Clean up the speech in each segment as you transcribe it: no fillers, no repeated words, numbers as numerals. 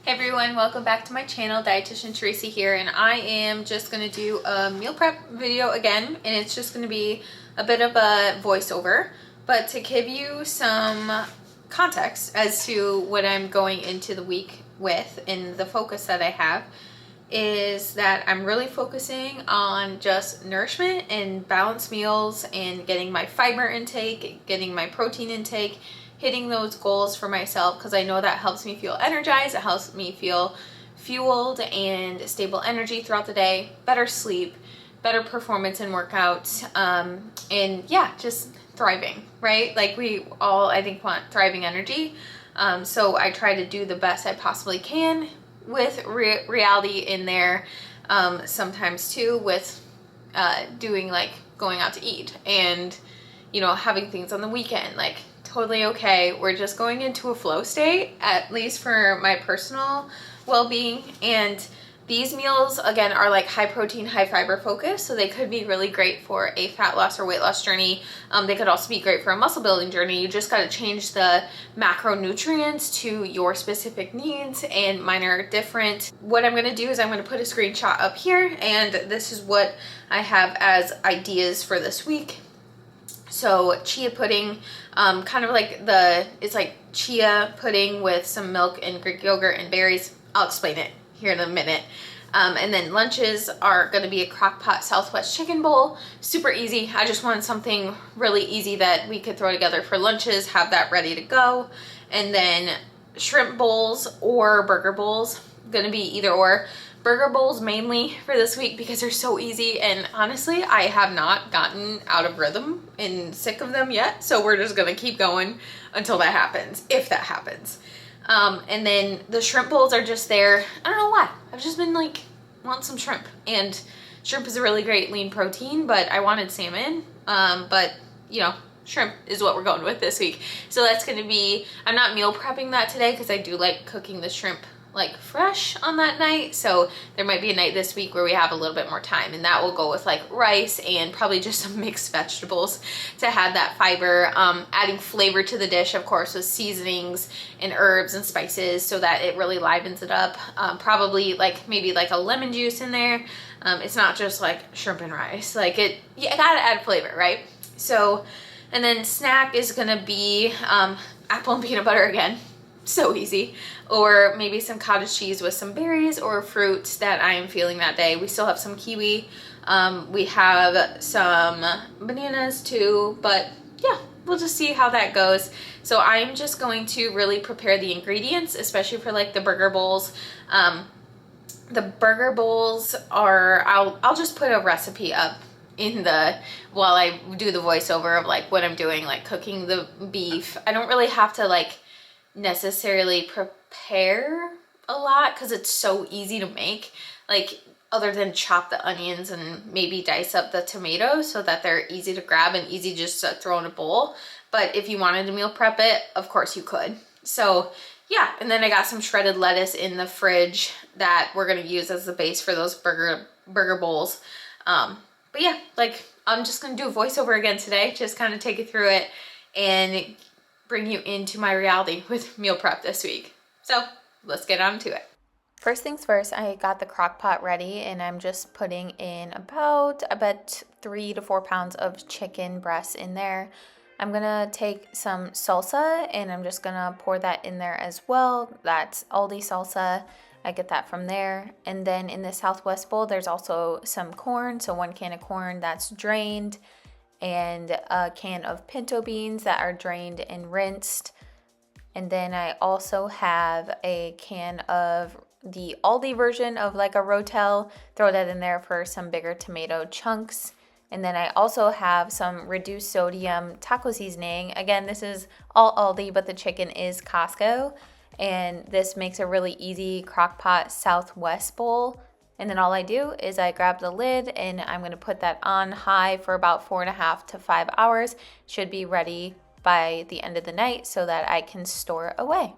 Hey everyone, welcome back to my channel. Dietitian Teresa here, and I am just going to do a meal prep video again, and it's just going to be a bit of a voiceover, but to give you some context as to what I'm going into the week with, and the focus that I have is that I'm really focusing on just nourishment and balanced meals and getting my fiber intake, getting my protein intake, hitting those goals for myself, because I know that helps me feel energized, it helps me feel fueled and stable energy throughout the day, better sleep, better performance in workouts, and yeah, just thriving, right? Like we all, I think, want thriving energy. So I try to do the best I possibly can with reality in there, sometimes too, with doing like going out to eat and, you know, having things on the weekend, like totally okay. We're just going into a flow state, at least for my personal well-being. And these meals, again, are like high protein, high fiber focused, so they could be really great for a fat loss or weight loss journey. They could also be great for a muscle building journey. You just got to change the macronutrients to your specific needs, and mine are different. What I'm going to do is I'm going to put a screenshot up here, and this is what I have as ideas for this week. So chia pudding, kind of like it's like chia pudding with some milk and Greek yogurt and berries. I'll explain it here in a minute. And then lunches are going to be a crock pot Southwest chicken bowl. Super easy. I just wanted something really easy that we could throw together for lunches, have that ready to go. And then shrimp bowls or burger bowls, going to be either or. Burger bowls mainly for this week because they're so easy, and honestly I have not gotten out of rhythm and sick of them yet, so we're just gonna keep going until that happens, if that happens. And then the shrimp bowls are just there. I don't know why, I've just been like wanting some shrimp, and shrimp is a really great lean protein, but I wanted salmon, but you know, shrimp is what we're going with this week. So that's gonna be, I'm not meal prepping that today because I do like cooking the shrimp like fresh on that night, so there might be a night this week where we have a little bit more time, and that will go with like rice and probably just some mixed vegetables to have that fiber, adding flavor to the dish, of course, with seasonings and herbs and spices so that it really livens it up. Probably like maybe like a lemon juice in there. It's not just like shrimp and rice, like you gotta add flavor, right? So, and then snack is gonna be apple and peanut butter again. So easy. Or maybe some cottage cheese with some berries or fruits that I am feeling that day. We still have some kiwi. We have some bananas too, but yeah, we'll just see how that goes. So I'm just going to really prepare the ingredients, especially for like the burger bowls. The burger bowls are, I'll just put a recipe up while I do the voiceover of like what I'm doing, like cooking the beef. I don't really have to like necessarily prepare a lot because it's so easy to make, like other than chop the onions and maybe dice up the tomatoes so that they're easy to grab and easy just to throw in a bowl. But if you wanted to meal prep it, of course you could. So yeah, and then I got some shredded lettuce in the fridge that we're gonna use as the base for those burger bowls. But yeah, like I'm just gonna do a voiceover again today, just kind of take you through it and bring you into my reality with meal prep this week. So let's get on to it. First things first, I got the crock pot ready, and I'm just putting in about 3 to 4 pounds of chicken breasts in there. I'm gonna take some salsa and I'm just gonna pour that in there as well. That's Aldi salsa. I get that from there. And then in the Southwest bowl, there's also some corn. So 1 can of corn that's drained, and a can of pinto beans that are drained and rinsed. And then I also have a can of the Aldi version of like a Rotel. Throw that in there for some bigger tomato chunks. And then I also have some reduced sodium taco seasoning. Again, this is all Aldi, but the chicken is Costco. And this makes a really easy crock pot Southwest bowl. And then all I do is I grab the lid and I'm going to put that on high for about 4.5 to 5 hours. Should be ready by the end of the night so that I can store it away.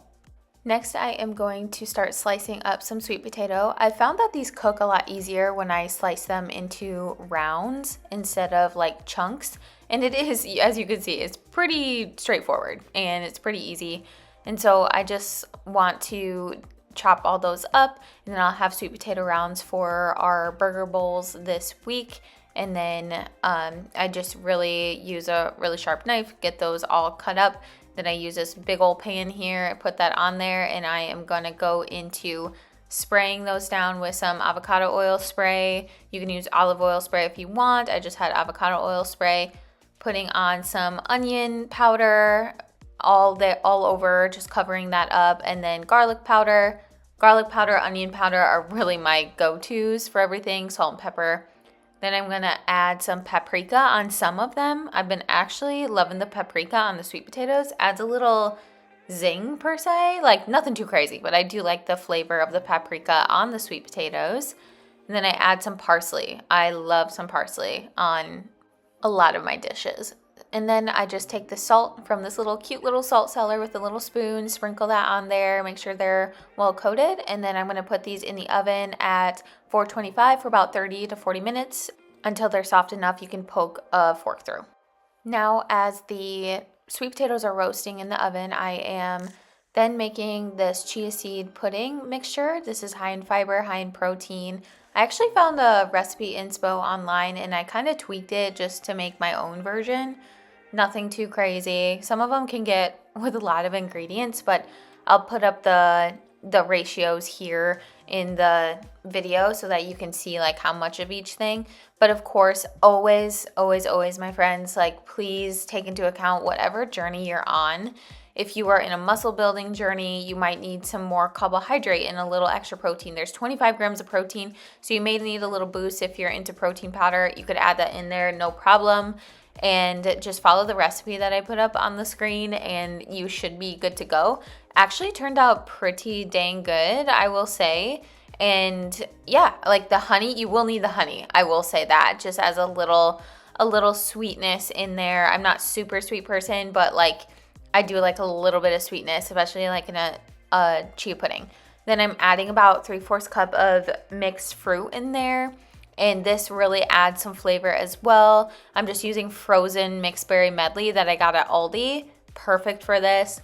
Next, I am going to start slicing up some sweet potato. I found that these cook a lot easier when I slice them into rounds instead of like chunks. And it is, as you can see, it's pretty straightforward and it's pretty easy. And so I just want to chop all those up, and then I'll have sweet potato rounds for our burger bowls this week. And then I just really use a really sharp knife, get those all cut up. Then I use this big old pan here, I put that on there, and I am gonna go into spraying those down with some avocado oil spray. You can use olive oil spray if you want. I just had avocado oil spray. Putting on some onion powder all over, just covering that up, and then garlic powder. Garlic powder, onion powder are really my go-tos for everything, salt and pepper. Then I'm gonna add some paprika on some of them. I've been actually loving the paprika on the sweet potatoes. Adds a little zing per se, like nothing too crazy, but I do like the flavor of the paprika on the sweet potatoes. And then I add some parsley. I love some parsley on a lot of my dishes. And then I just take the salt from this cute little salt cellar with a little spoon, sprinkle that on there, make sure they're well coated. And then I'm gonna put these in the oven at 425 for about 30 to 40 minutes until they're soft enough you can poke a fork through. Now, as the sweet potatoes are roasting in the oven, I am then making this chia seed pudding mixture. This is high in fiber, high in protein. I actually found the recipe inspo online and I kind of tweaked it just to make my own version. Nothing too crazy. Some of them can get with a lot of ingredients, but I'll put up the ratios here in the video so that you can see like how much of each thing. But of course, always, my friends, like please take into account whatever journey you're on. If you are in a muscle building journey, you might need some more carbohydrate and a little extra protein. There's 25 grams of protein, so you may need a little boost if you're into protein powder. You could add that in there, no problem. And just follow the recipe that I put up on the screen and you should be good to go. Actually turned out pretty dang good, I will say. And yeah, like the honey, you will need the honey. I will say that just as a little sweetness in there. I'm not super sweet person, but like I do like a little bit of sweetness, especially like in a chia pudding. Then I'm adding about 3/4 cup of mixed fruit in there. And this really adds some flavor as well. I'm just using frozen mixed berry medley that I got at Aldi. Perfect for this.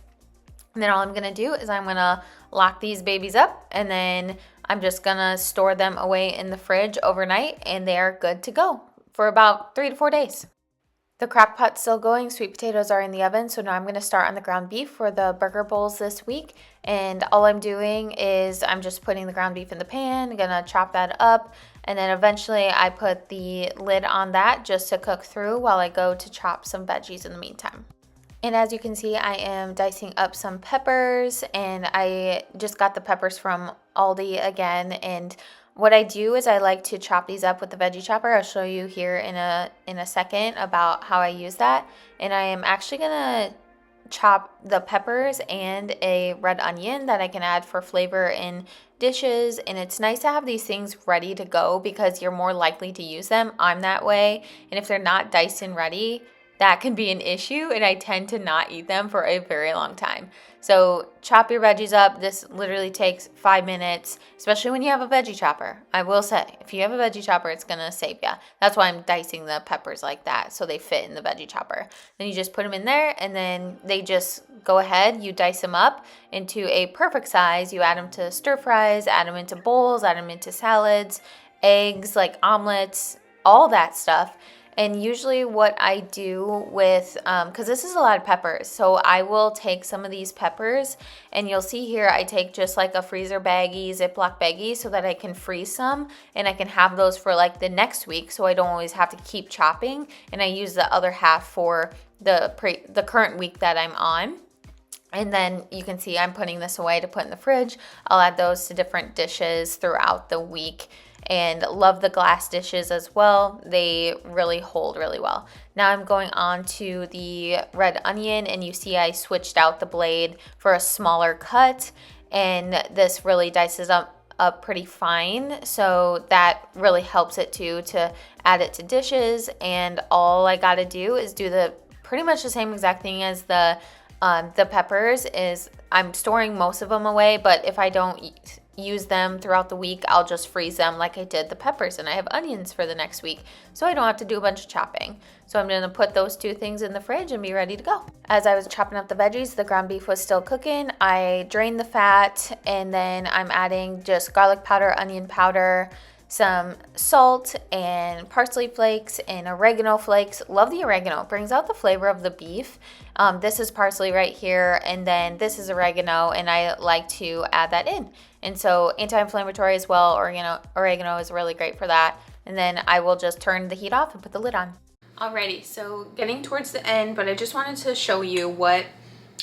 And then all I'm gonna do is I'm gonna lock these babies up and then I'm just gonna store them away in the fridge overnight and they are good to go for about 3 to 4 days. The crock pot's still going, sweet potatoes are in the oven, so now I'm going to start on the ground beef for the burger bowls this week. And all I'm doing is I'm just putting the ground beef in the pan, I'm going to chop that up, and then eventually I put the lid on that just to cook through while I go to chop some veggies in the meantime. And as you can see, I am dicing up some peppers, and I just got the peppers from Aldi again. And what I do is I like to chop these up with the veggie chopper. I'll show you here in a second about how I use that. And I am actually gonna chop the peppers and a red onion that I can add for flavor in dishes. And it's nice to have these things ready to go because you're more likely to use them. I'm that way. And if they're not diced and ready, that can be an issue, and I tend to not eat them for a very long time. So chop your veggies up. This literally takes 5 minutes, especially when you have a veggie chopper. I will say, if you have a veggie chopper, it's gonna save you. That's why I'm dicing the peppers like that, so they fit in the veggie chopper. Then you just put them in there, and then they just go ahead. You dice them up into a perfect size. You add them to stir fries, add them into bowls, add them into salads, eggs, like omelets, all that stuff. And usually what I do with, because this is a lot of peppers, so I will take some of these peppers, and you'll see here I take just like a freezer baggie, Ziploc baggie, so that I can freeze some, and I can have those for like the next week, so I don't always have to keep chopping, and I use the other half for the current week that I'm on. And then you can see I'm putting this away to put in the fridge. I'll add those to different dishes throughout the week. And love the glass dishes as well. They really hold really well. Now I'm going on to the red onion, and you see I switched out the blade for a smaller cut, and this really dices up pretty fine, so that really helps it too to add it to dishes. And all I gotta do is do the pretty much the same exact thing as the peppers. Is I'm storing most of them away, but if I don't use them throughout the week, I'll just freeze them like I did the peppers, and I have onions for the next week, so I don't have to do a bunch of chopping. So I'm gonna put those two things in the fridge and be ready to go. As I was chopping up the veggies, the ground beef was still cooking. I drained the fat, and then I'm adding just garlic powder, onion powder, some salt and parsley flakes and oregano flakes. Love the oregano, it brings out the flavor of the beef. This is parsley right here, and then this is oregano, and I like to add that in. And so anti-inflammatory as well, oregano is really great for that. And then I will just turn the heat off and put the lid on. Alrighty, so getting towards the end, but I just wanted to show you what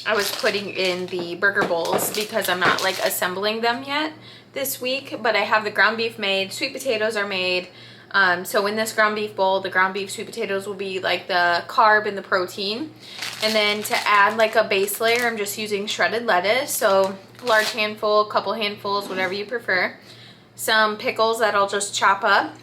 I was putting in the burger bowls because I'm not like assembling them yet this week, but I have the ground beef made, sweet potatoes are made. So in this ground beef bowl, the ground beef sweet potatoes will be like the carb and the protein. And then to add like a base layer, I'm just using shredded lettuce. So large handful, couple handfuls, whatever you prefer. Some pickles that I'll just chop up.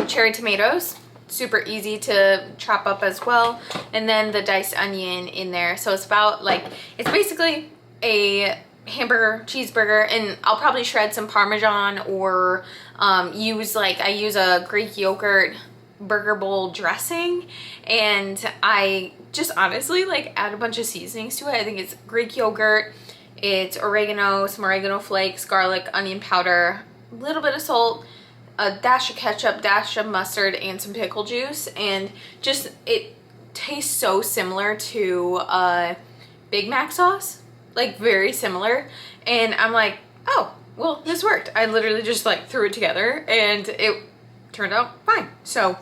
Cherry tomatoes, super easy to chop up as well. And then the diced onion in there. So it's about like, it's basically a hamburger, cheeseburger, and I'll probably shred some Parmesan or I use a Greek yogurt burger bowl dressing, and I just honestly like add a bunch of seasonings to it. I think it's Greek yogurt, it's oregano, some oregano flakes, garlic, onion powder, a little bit of salt, a dash of ketchup, dash of mustard, and some pickle juice, and just it tastes so similar to Big Mac sauce, like very similar. And I'm like, oh well, this worked. I literally just like threw it together and it turned out fine. So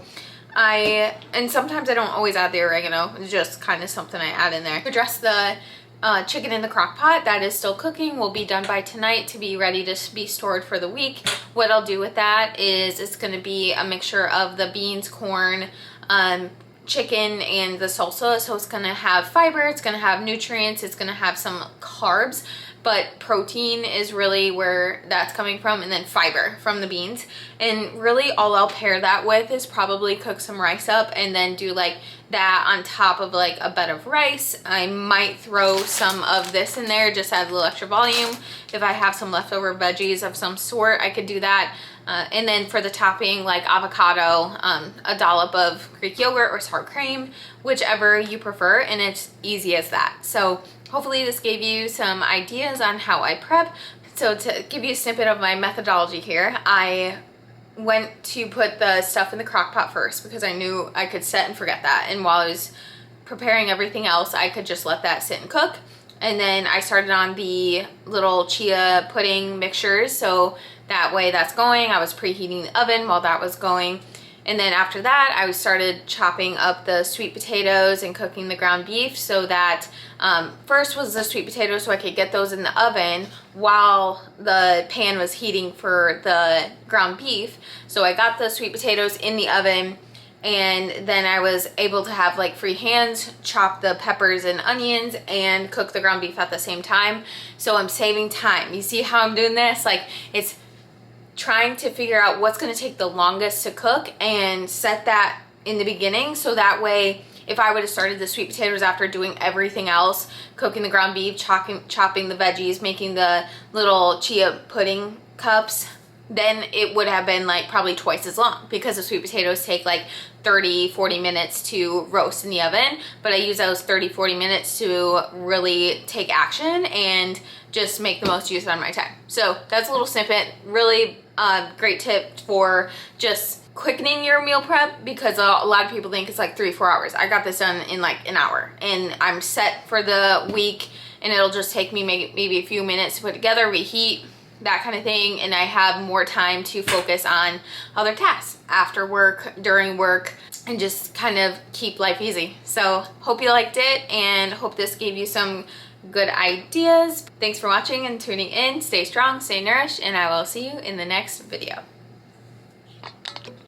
and sometimes I don't always add the oregano, it's just kind of something I add in there. To dress the chicken in the crock pot, that is still cooking, will be done by tonight to be ready to be stored for the week. What I'll do with that is it's going to be a mixture of the beans, corn, chicken, and the salsa. So it's going to have fiber, it's going to have nutrients, it's going to have some carbs, but protein is really where that's coming from, and then fiber from the beans. And really all I'll pair that with is probably cook some rice up and then do like that on top of like a bed of rice. I might throw some of this in there, just add a little extra volume. If I have some leftover veggies of some sort, I could do that. And then for the topping, like avocado, a dollop of Greek yogurt or sour cream, whichever you prefer, and it's easy as that. So hopefully this gave you some ideas on how I prep. So to give you a snippet of my methodology here, I went to put the stuff in the crock pot first because I knew I could set and forget that. And while I was preparing everything else, I could just let that sit and cook. And then I started on the little chia pudding mixtures. So that way that's going. I was preheating the oven while that was going. And then after that, I started chopping up the sweet potatoes and cooking the ground beef, so that first was the sweet potatoes so I could get those in the oven while the pan was heating for the ground beef. So I got the sweet potatoes in the oven, and then I was able to have like free hands, chop the peppers and onions, and cook the ground beef at the same time. So I'm saving time. You see how I'm doing this? Like, it's trying to figure out what's going to take the longest to cook and set that in the beginning, so that way if I would have started the sweet potatoes after doing everything else, cooking the ground beef, chopping the veggies, making the little chia pudding cups, then it would have been like probably twice as long, because the sweet potatoes take like 30-40 minutes to roast in the oven. But I use those 30-40 minutes to really take action and just make the most use out of my time. So that's a little snippet. Really great tip for just quickening your meal prep, because a lot of people think it's like 3-4 hours. I got this done in like an hour, and I'm set for the week, and it'll just take me maybe a few minutes to put together, reheat, that kind of thing, and I have more time to focus on other tasks after work, during work, and just kind of keep life easy. So hope you liked it, and hope this gave you some good ideas. Thanks for watching and tuning in. Stay strong, stay nourished, and I will see you in the next video.